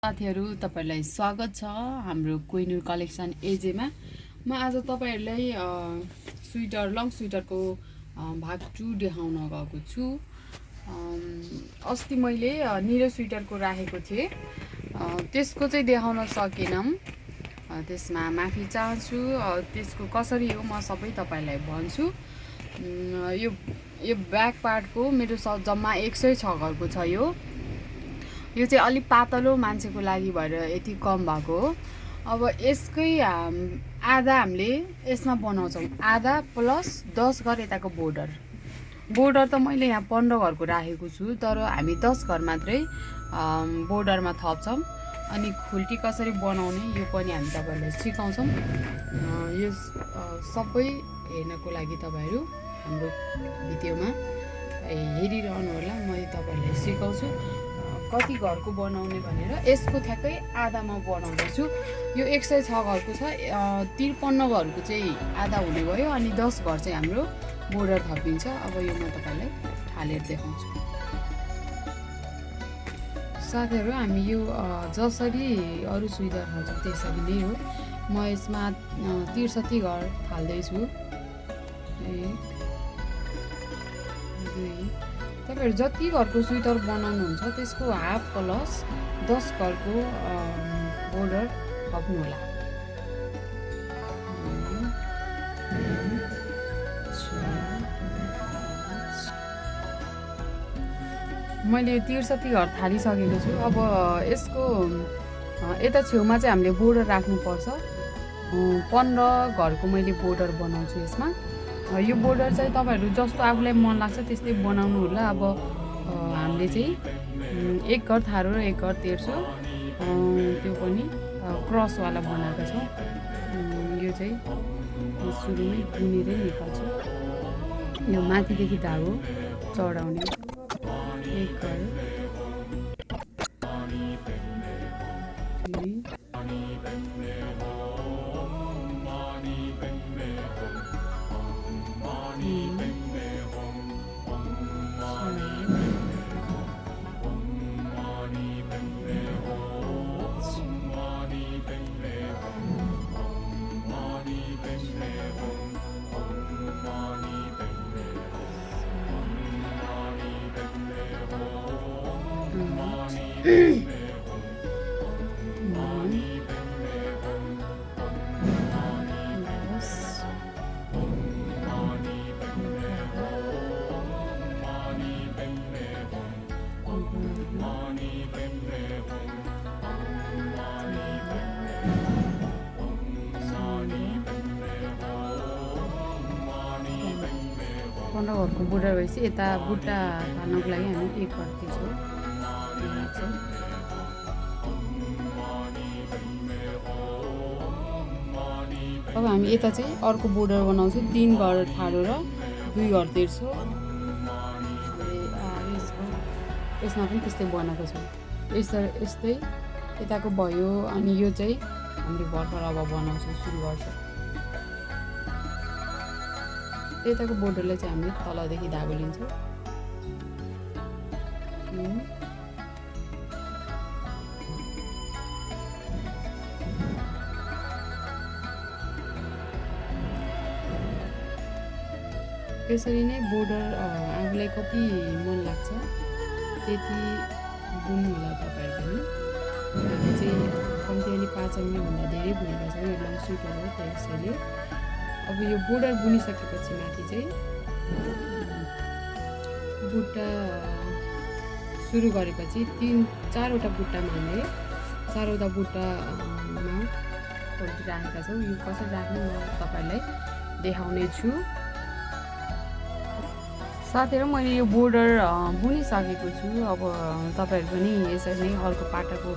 साथीहरु तपाईहरुलाई स्वागत छ हाम्रो क्वीन कलेक्सन एजेमा। म आज तपाईहरुलाई स्वेटर लङ स्वेटरको भाग 2 देखाउन गएको छु। अस्ति मैले निलो स्वेटरको राखेको थिए, त्यसको चाहिँ देखाउन सकेनम। त्यसमा माफी चाहन्छु। त्यसको कसरी हो म सबै तपाईहरुलाई भन्छु। यो ब्याक पार्टको मेरो जम्मा 106 घरको छ। यो चाहिँ अलि पातलो मान्छेको लागि भएर यति कम भएको हो। अब यसकै आधा हामीले यसमा बनाउँछौँ, आधा प्लस 10 घर यताको बोर्डर त मैले यहाँ 15 घरको राखेको छु, तर हामी 10 घर मात्रै बोर्डरमा थप्छौँ। अनि खुल्टी कसरी बनाउने यो पनि हामी तपाईहरुलाई सिकाउँछौँ। यो सबै हेर्नको लागि तपाईहरु हाम्रो भिडियोमा हेरिरहनु होला। म तपाईहरुलाई सिकाउँछु कति घरको बनाउने भनेर। यसको ठ्याक्कै आधामा बनाउँदैछु। यो 106 घरको छ, 53 घरको चाहिँ आधा हुने भयो। अनि 10 घर चाहिँ हाम्रो बोर्डर थपिन्छ। अब यो म तपाईलाई हालेर देखाउँछु। साथीहरु हामी यो जसरी अरु स्वेटर हाल्छौँ त्यसरी नै हो। म यसमा 63 घर हाल्दैछु। 1 2 तपाईहरु जति घरको स्वेटर बनाउनुहुन्छ त्यसको हाफ प्लस 10 घरको बोर्डर थप्नु होला। मैले 63 घर थालिसकेको छु। अब यसको यता छेउमा चाहिँ हामीले बोर्डर राख्नु पर्छ। 15 घरको मैले बोर्डर बनाउँछु यसमा। यो बोर्डर चाहिँ तपाईहरु जस्तो आफुलाई मन लाग्छ त्यस्तै बनाउनु होला। अब हामीले चाहिँ 1 घर थारो र 1 घर तेर्सो त्यो पनि क्रस वाला बनाएको छ। यो चाहिँ सुरुमै बुनेरै निकाल्छु। यो माथिदेखि धागो चढाउने 1 घर 2 15 घरको बोर्डर भएपछि यता बुट्टा हाल्नको लागि हामी 1 घर तिर्छौँ। अब हामी यता चाहिँ अर्को बोर्डर बनाउँछौँ। 3 घर ठाडो र 2 घर तेर्सो। यसमा पनि त्यस्तै बनाएको छौँ। यस्तै यताको भयो। अनि यो चाहिँ हामीले भर्खर अब बनाउँछौँ, सुरु गर्छौँ। यताको बोर्डरलाई चाहिँ हामीले तलदेखि धागो लिन्छौँ। यसरी नै बोर्डर आफूलाई कति मन लाग्छ त्यति बुन्नु होला तपाईहरुले। हामी चाहिँ कम्ती अलि 5 भन्दा धेरै बुनेका छौँ। यो लङ स्वेटर हो त्यसैले। अब यो बोर्डर बुनिसकेपछि माथि चाहिँ बुट्टा सुरु गरेपछि 4वटा बुट्टामा हामीले 4वटा बुट्टामा खुल्टी राखेका छौँ। यो कसरी राख्ने म तपाईहरुलाई देखाउने छु। साथीहरु मैले यो बोर्डर बुनिसकेको छु। अब तपाईहरु पनि यसरी नै अर्को पाटाको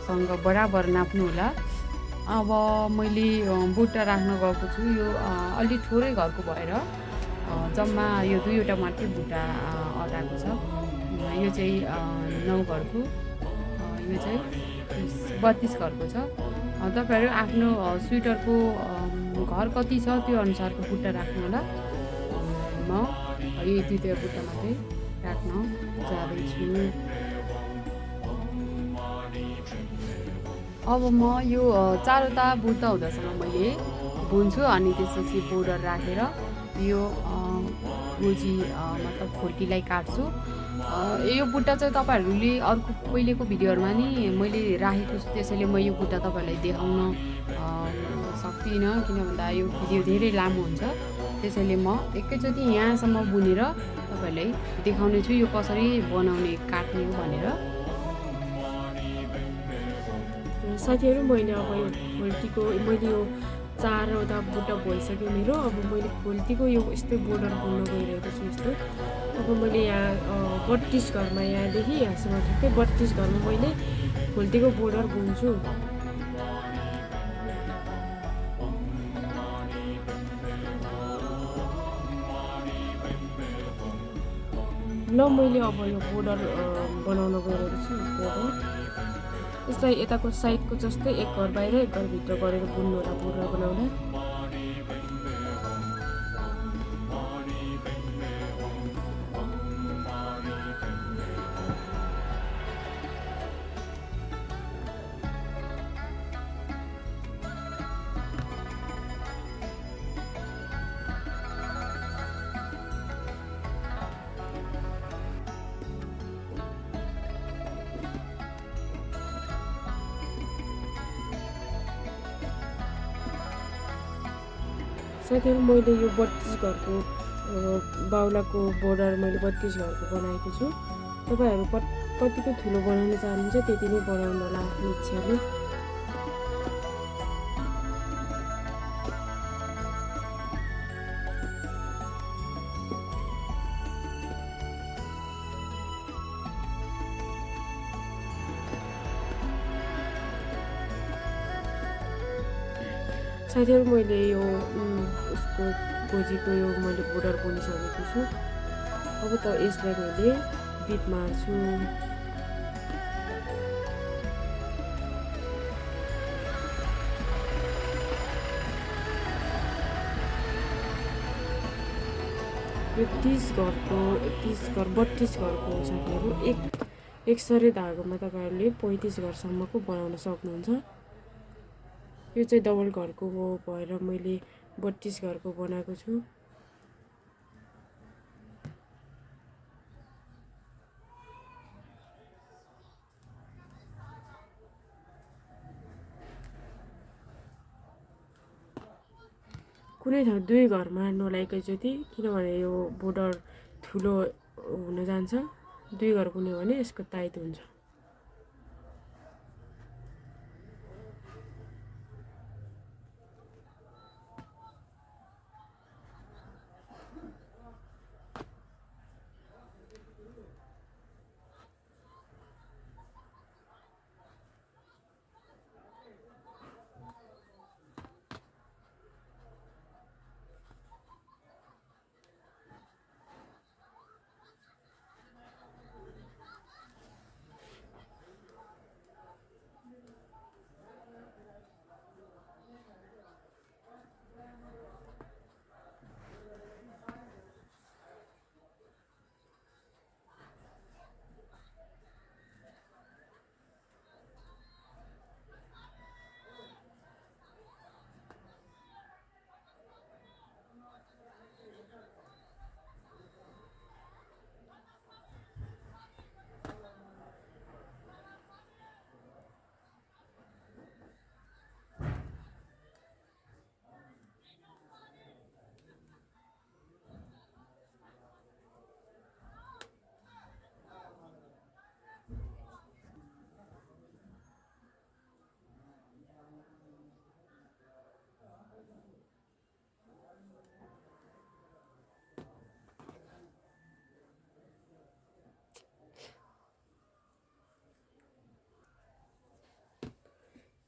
सँग बराबर नाप्नु होला। अब मैले बुट्टा राख्न गएको छु। यो अलि थोरै घरको भएर जम्मा यो 2वटा मात्रै बुट्टा अटाएको छ। यो चाहिँ 9 घरको, यो चाहिँ 32 घरको छ। तपाईहरु आफ्नो स्वेटरको घर कति छ त्यो अनुसारको बुट्टा राख्नु होला। म यो 2 बुट्टा मात्रै राख्न जाँदैछु। अब म यो चारवटा बुट्टा हुँदासम्म मैले बुन्छु अनि त्यसपछि बोर्डर राखेर यो गोजी मतलब खोल्टीलाई काट्छु। यो बुट्टा चाहिँ तपाईँहरूले अर्को पहिलेको भिडियोहरूमा नि मैले राखेको छु, त्यसैले म यो बुट्टा तपाईँहरूलाई देखाउन सक्दिनँ, किन भन्दा यो भिडियो धेरै लामो हुन्छ। त्यसैले म एकैचोटि यहाँसम्म बुनेर तपाईँहरूलाई देखाउने छु यो कसरी बनाउने काट्ने हो भनेर। साथीहरू मैले अब यो खोल्टीको मैले यो 4वटा बुट्टा भइसक्यो मेरो। अब मैले खोल्टीको यो यस्तै बोर्डर बुन्न गइरहेको छु यस्तो। अब मैले यहाँ 32 घरमा यहाँदेखि यहाँसम्म ठ्याक्कै 32 घरमा मैले खोल्टीको बोर्डर बुन्छु। ल मैले अब यो बोर्डर बनाउन गइरहेको छु। बोर्डर यसलाई यताको साइडको जस्तै एक घर बाहिर एक घर भित्र गरेर बुन्नु होला बोर्डर बनाउँदा। साथीहरू मैले यो 32 घरको बाहुलाको बोर्डर मैले 32 घरको बनाएको छु। तपाईँहरू कतिको ठुलो बनाउन चाहनुहुन्छ त्यति नै बनाउनु होला आफ्नो इच्छाले। साथीहरू मैले यो उसको गोजीको यो मैले बोर्डर बुनिसकेको छु। अब त यसलाई मैले बिट मार्छु। यो 30 घरको 32 घरको साथीहरू एक सरे धागोमा तपाईँहरूले 35 घरसम्मको बनाउन सक्नुहुन्छ। यो चाहिँ डबल घरको हो भएर मैले 32 घरको बनाएको छु। कुनै ठाउँ 2 घर मार्नु होला एकैचोटि, किनभने यो बोर्डर ठुलो हुन जान्छ। 2 घर बुन्यो भने यसको टाइट हुन्छ।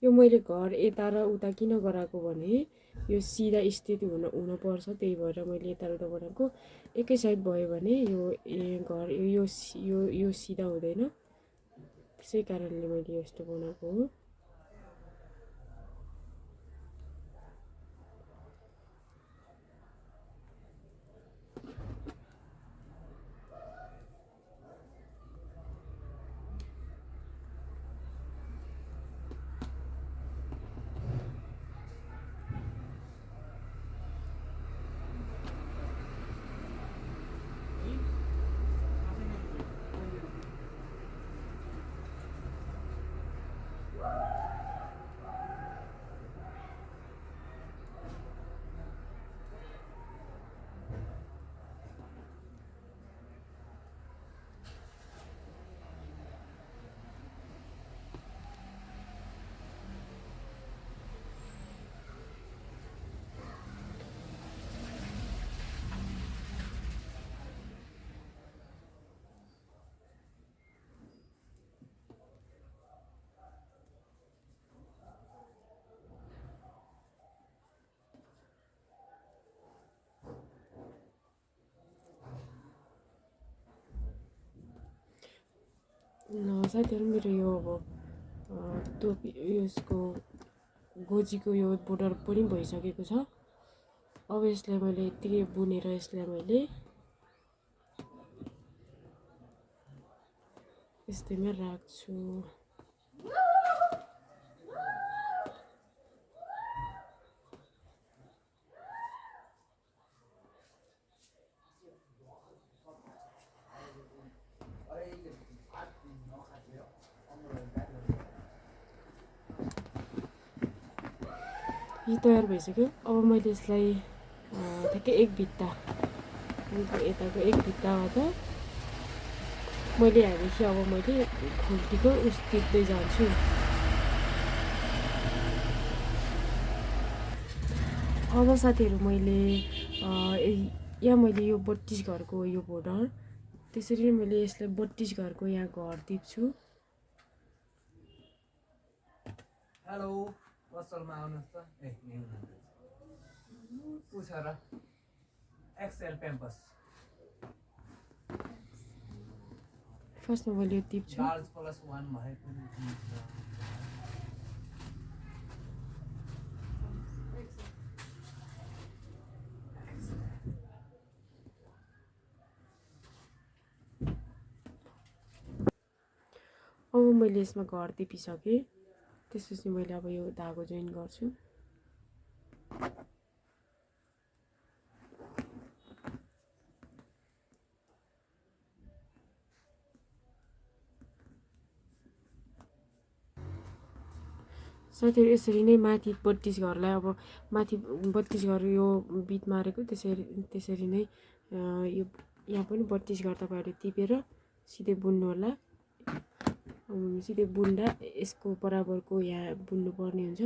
यो मैले घर यता र उता किन गराएको भने यो सिधा स्थिति हुनपर्छ, त्यही भएर मैले यता र उता बनाएको। एकै साइड भयो भने यो घर यो सिधा हुँदैन, त्यसै कारणले मैले यस्तो बनाएको हो। साथीहरू मेरो यो अब टोपी यसको गोजीको यो बोर्डर पनि भइसकेको छ। अब यसलाई मैले यत्तिकै बुनेर यसलाई मैले यस्तैमा राख्छु। यो तयार भइसक्यो। अब मैले यसलाई ठ्याक्कै एक भित्ता यताको एक भित्ताबाट मैले यहाँदेखि अब मैले खुल्टीको उस टिप्दै जान्छु। अब साथीहरू मैले यहाँ मैले यो 32 घरको यो बोर्डर त्यसरी नै मैले यसलाई 32 घरको यहाँ घर टिप्छु। हेलो पसलमा आउनुहोस् त। ए पुछ र एक्सएल पेम्पस फर्स्टमा मैले यो टिप्छु। लार्ज +1 भए पनि अब मैले यसमा घर टिपिसकेँ। त्यसपछि मैले अब यो धागो जोइन गर्छु। साथीहरू यसरी नै माथि 32 घरलाई अब माथि 32 घर यो बिट मारेको त्यसरी नै यो यहाँ पनि 32 घर तपाईँहरूले टिपेर सिधै बुन्नु होला। सिधै बुन्दा यसको बराबरको यहाँ बुन्नुपर्ने हुन्छ।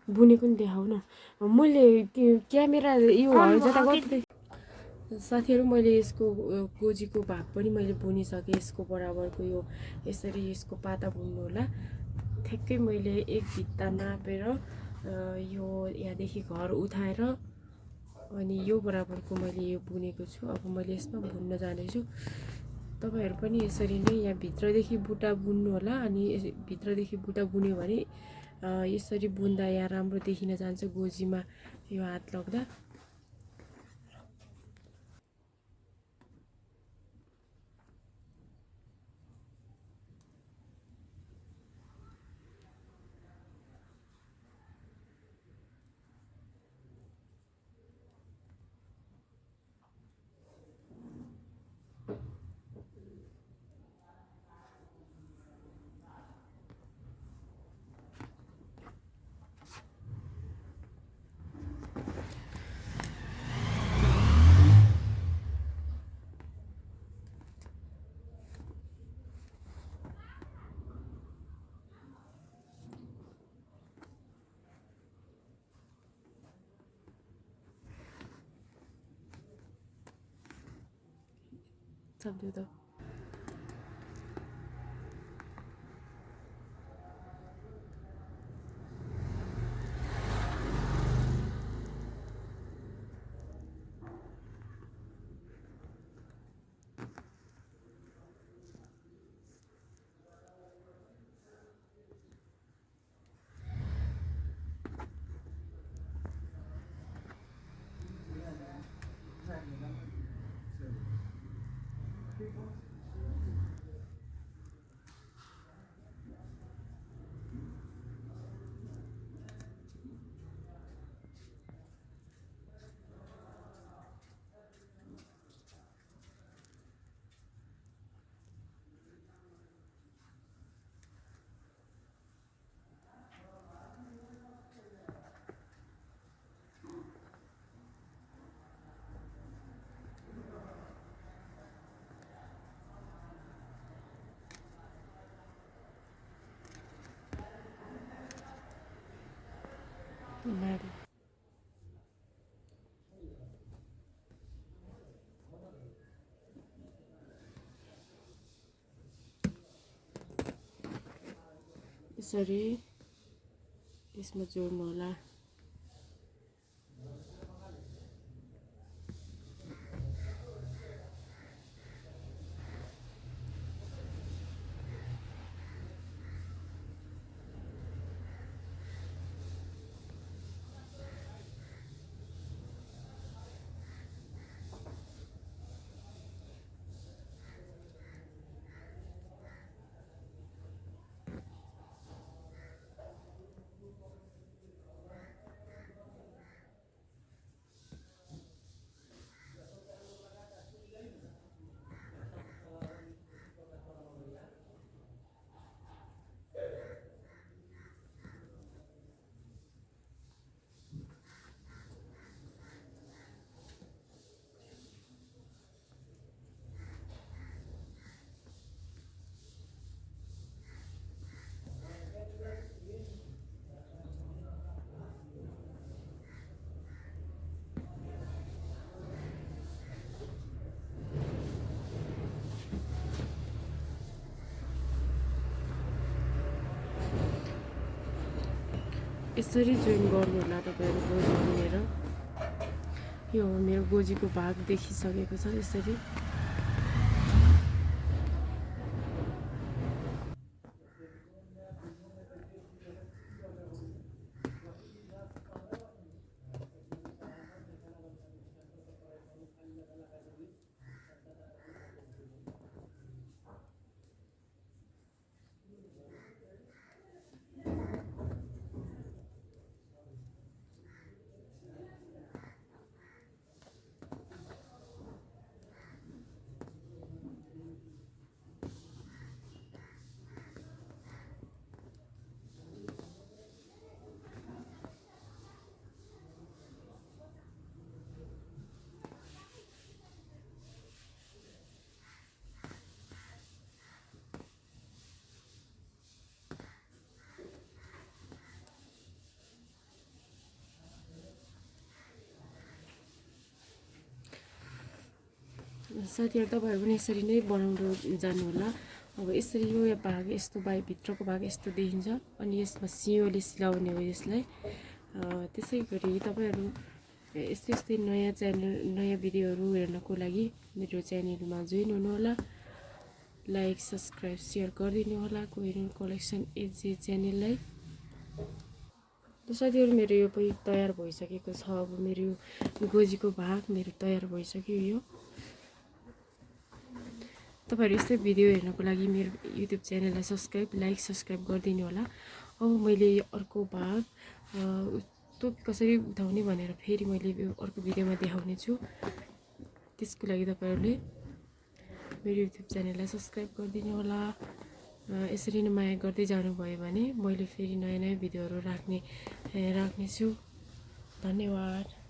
बुनेको नि देखाउ न मैले क्यामेरा यो जता गर्दै। साथीहरू मैले यसको गोजीको भाग पनि मैले बुनिसकेँ। यसको बराबरको यो यसरी यसको पाता बुन्नु होला। ठ्याक्कै मैले एक भित्ता नापेर यो यहाँदेखि घर उठाएर अनि यो बराबरको मैले यो बुनेको छु। अब मैले यसमा बुन्न जानेछु। तपाईँहरू पनि यसरी नै यहाँ भित्रदेखि बुट्टा बुन्नु होला। अनि भित्रदेखि बुट्टा बुन्यो भने यसरी बुन्दा यहाँ राम्रो देखिन जान्छ गोजीमा यो हात लाग्दा। सक्दियो त नाडी यसरी यसमा जोड्नु होला। यसरी जोइन गर्नु होला तपाईहरु गोजी बुनेर। यो मेरो गोजीको भाग देखिसकेको छ यसरी। साथीहरु तपाईहरु पनि यसरी नै बनाउँदै जानु होला। अब यसरी यो भाग यस्तो भित्रको भाग यस्तो देखिन्छ अनि यसमा सियोले सिलाउने हो यसलाई। त्यसैगरी तपाईहरु यस्तै नयाँ भिडियोहरु हेर्नको लागि मेरो च्यानलमा जोइन हुनु होला। लाइक सब्स्क्राइब शेयर गरिदिनु होला कोहिनुर कलेक्सन एजी च्यानललाई। साथीहरु मेरो यो पनि तयार भइसकेको छ। अब मेरो गोजीको भाग मेरो तयार भइसक्यो। यो तपाईहरु यस्तै भिडियो हेर्नको लागि मेरो युट्युब च्यानललाई सब्स्क्राइब गरिदिनु होला। अब मैले अर्को भाग टोपी कसरी उठाउने भनेर फेरि मैले अर्को भिडियोमा देखाउने छु। त्यसको लागि तपाईहरुले मेरो युट्युब च्यानललाई सब्स्क्राइब गरिदिनु होला। यसरी नै माया गर्दै जानुभयो भने मैले फेरि नयाँ भिडियोहरु राख्ने छु। धन्यवाद।